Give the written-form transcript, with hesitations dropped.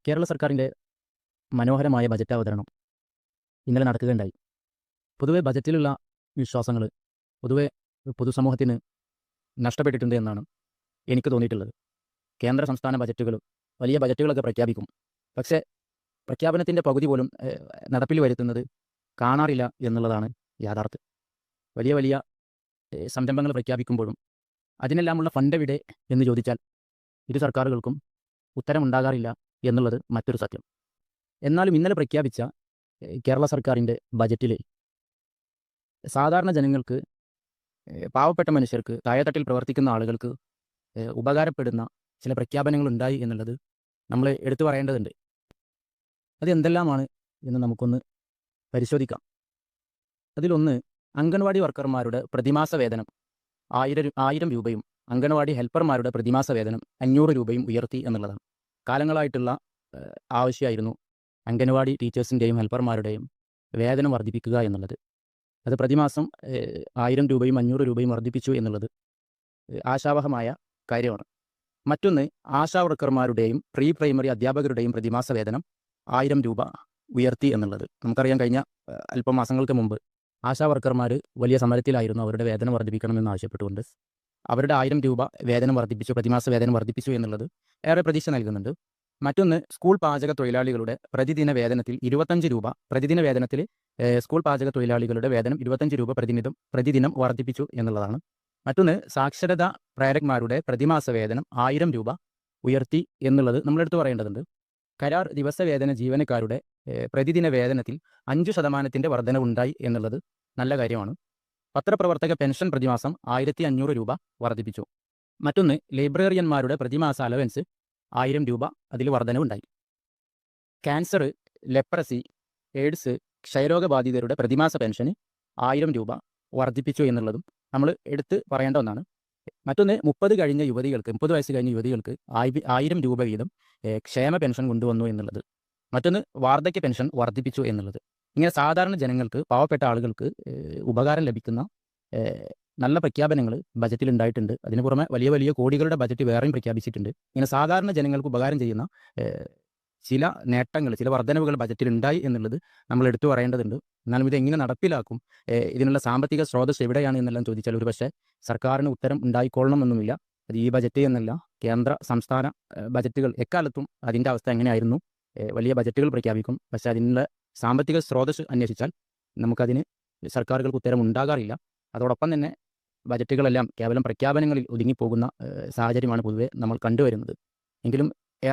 കേരള സർക്കാരിൻ്റെ മനോഹരമായ ബജറ്റ് അവതരണം ഇന്നലെ നടക്കുകയുണ്ടായി. പൊതുവെ ബജറ്റിലുള്ള വിശ്വാസങ്ങൾ പൊതുവെ പൊതുസമൂഹത്തിന് നഷ്ടപ്പെട്ടിട്ടുണ്ട് എന്നാണ് എനിക്ക് തോന്നിയിട്ടുള്ളത്. കേന്ദ്ര സംസ്ഥാന ബജറ്റുകൾ വലിയ ബജറ്റുകളൊക്കെ പ്രഖ്യാപിക്കും. പക്ഷേ പ്രഖ്യാപനത്തിൻ്റെ പകുതി പോലും നടപ്പിൽ വരുത്തുന്നത് കാണാറില്ല എന്നുള്ളതാണ് യാഥാർത്ഥ്യം. വലിയ വലിയ സംരംഭങ്ങൾ പ്രഖ്യാപിക്കുമ്പോഴും അതിനെല്ലാമുള്ള ഫണ്ട് എവിടെ എന്ന് ചോദിച്ചാൽ ഇരു സർക്കാരുകൾക്കും ഉത്തരമുണ്ടാകാറില്ല എന്നുള്ളത് മറ്റൊരു സത്യം. എന്നാലും ഇന്നലെ പ്രഖ്യാപിച്ച കേരള സർക്കാരിൻ്റെ ബജറ്റിൽ സാധാരണ ജനങ്ങൾക്ക്, പാവപ്പെട്ട മനുഷ്യർക്ക്, താഴെത്തട്ടിൽ പ്രവർത്തിക്കുന്ന ആളുകൾക്ക് ഉപകാരപ്പെടുന്ന ചില പ്രഖ്യാപനങ്ങളുണ്ടായി എന്നുള്ളത് നമ്മൾ എടുത്തു പറയേണ്ടതുണ്ട്. അത് എന്തെല്ലാമാണ് എന്ന് നമുക്കൊന്ന് പരിശോധിക്കാം. അതിലൊന്ന്, അംഗൻവാടി വർക്കർമാരുടെ പ്രതിമാസ വേതനം 1000 രൂപയും അംഗൻവാടി ഹെൽപ്പർമാരുടെ പ്രതിമാസ വേതനം 500 രൂപയും ഉയർത്തി എന്നുള്ളതാണ്. കാലങ്ങളായിട്ടുള്ള ആവശ്യമായിരുന്നു അംഗൻവാടി ടീച്ചേഴ്സിൻ്റെയും ഹെൽപ്പർമാരുടെയും വേതനം വർദ്ധിപ്പിക്കുക എന്നുള്ളത്. അത് പ്രതിമാസം 1000 രൂപയും 500 രൂപയും വർദ്ധിപ്പിച്ചു എന്നുള്ളത് ആശാവഹമായ കാര്യമാണ്. മറ്റൊന്ന്, ആശാ വർക്കർമാരുടെയും പ്രീ പ്രൈമറി അധ്യാപകരുടെയും പ്രതിമാസ വേതനം 1000 രൂപ ഉയർത്തി എന്നുള്ളത്. നമുക്കറിയാം, കഴിഞ്ഞ അല്പം മാസങ്ങൾക്ക് മുമ്പ് ആശാ വർക്കർമാർ വലിയ സമരത്തിലായിരുന്നു. അവരുടെ വേതനം വർദ്ധിപ്പിക്കണമെന്ന് ആവശ്യപ്പെട്ടുകൊണ്ട് അവരുടെ 1000 രൂപ വേതനം വർദ്ധിപ്പിച്ചു, പ്രതിമാസ വേതനം വർദ്ധിപ്പിച്ചു എന്നുള്ളത് ഏറെ പ്രതീക്ഷ നൽകുന്നുണ്ട്. മറ്റൊന്ന്, സ്കൂൾ പാചക തൊഴിലാളികളുടെ പ്രതിദിന വേതനത്തിൽ 25 രൂപ, പ്രതിദിന വേതനത്തിൽ സ്കൂൾ പാചക തൊഴിലാളികളുടെ വേതനം 25 രൂപ പ്രതിദിനം വർദ്ധിപ്പിച്ചു എന്നുള്ളതാണ്. മറ്റൊന്ന്, സാക്ഷരതാ പ്രേരകന്മാരുടെ പ്രതിമാസ വേതനം 1000 രൂപ ഉയർത്തി എന്നുള്ളത് നമ്മളെടുത്ത് പറയേണ്ടതുണ്ട്. കരാർ ദിവസവേതന ജീവനക്കാരുടെ പ്രതിദിന വേതനത്തിൽ 5% വർധനവുണ്ടായി എന്നുള്ളത് നല്ല കാര്യമാണ്. പത്രപ്രവർത്തക പെൻഷൻ പ്രതിമാസം 1500 രൂപ വർദ്ധിപ്പിച്ചു. മറ്റൊന്ന്, ലൈബ്രറിയന്മാരുടെ പ്രതിമാസ അലവൻസ് 1000 രൂപ, അതിൽ വർധനവുണ്ടായി. ക്യാൻസർ, ലെപ്രസി, എയ്ഡ്സ്, ക്ഷയരോഗബാധിതരുടെ പ്രതിമാസ പെൻഷന് 1000 രൂപ വർദ്ധിപ്പിച്ചു എന്നുള്ളതും നമ്മൾ എടുത്ത് പറയേണ്ട ഒന്നാണ്. മറ്റൊന്ന്, 30 വയസ്സ് കഴിഞ്ഞ യുവതികൾക്ക് 1000 രൂപ വീതം ക്ഷേമ പെൻഷൻ കൊണ്ടുവന്നു എന്നുള്ളത്. മറ്റൊന്ന്, വാർദ്ധക്യ പെൻഷൻ വർദ്ധിപ്പിച്ചു എന്നുള്ളത്. ഇങ്ങനെ സാധാരണ ജനങ്ങൾക്ക്, പാവപ്പെട്ട ആളുകൾക്ക് ഉപകാരം ലഭിക്കുന്ന നല്ല പ്രഖ്യാപനങ്ങൾ ബജറ്റിൽ ഉണ്ടായിട്ടുണ്ട്. അതിന് പുറമെ വലിയ വലിയ കോടികളുടെ ബജറ്റ് വേറെയും പ്രഖ്യാപിച്ചിട്ടുണ്ട്. ഇങ്ങനെ സാധാരണ ജനങ്ങൾക്ക് ഉപകാരം ചെയ്യുന്ന ചില നേട്ടങ്ങൾ, ചില വർധനവുകൾ ബജറ്റിൽ ഉണ്ടായി എന്നുള്ളത് നമ്മൾ എടുത്തു പറയേണ്ടതുണ്ട്. എന്നാലും ഇത് എങ്ങനെ നടപ്പിലാക്കും, ഇതിനുള്ള സാമ്പത്തിക സ്രോതസ് എവിടെയാണ് എന്നെല്ലാം ചോദിച്ചാൽ ഒരുപക്ഷെ സർക്കാരിന് ഉത്തരം ഉണ്ടായിക്കൊള്ളണമെന്നുമില്ല. അത് ഈ ബജറ്റ് എന്നല്ല, കേന്ദ്ര സംസ്ഥാന ബജറ്റുകൾ എക്കാലത്തും അതിൻ്റെ അവസ്ഥ എങ്ങനെയായിരുന്നു. വലിയ ബജറ്റുകൾ പ്രഖ്യാപിക്കും, പക്ഷേ അതിനുള്ള സാമ്പത്തിക സ്രോതസ് അന്വേഷിച്ചാൽ നമുക്കതിന് സർക്കാരുകൾക്ക് ഉത്തരം ഉണ്ടാകാറില്ല. അതോടൊപ്പം തന്നെ ബജറ്റുകളെല്ലാം കേവലം പ്രഖ്യാപനങ്ങളിൽ ഒതുങ്ങിപ്പോകുന്ന സാഹചര്യമാണ് പൊതുവെ നമ്മൾ കണ്ടുവരുന്നത്. എങ്കിലും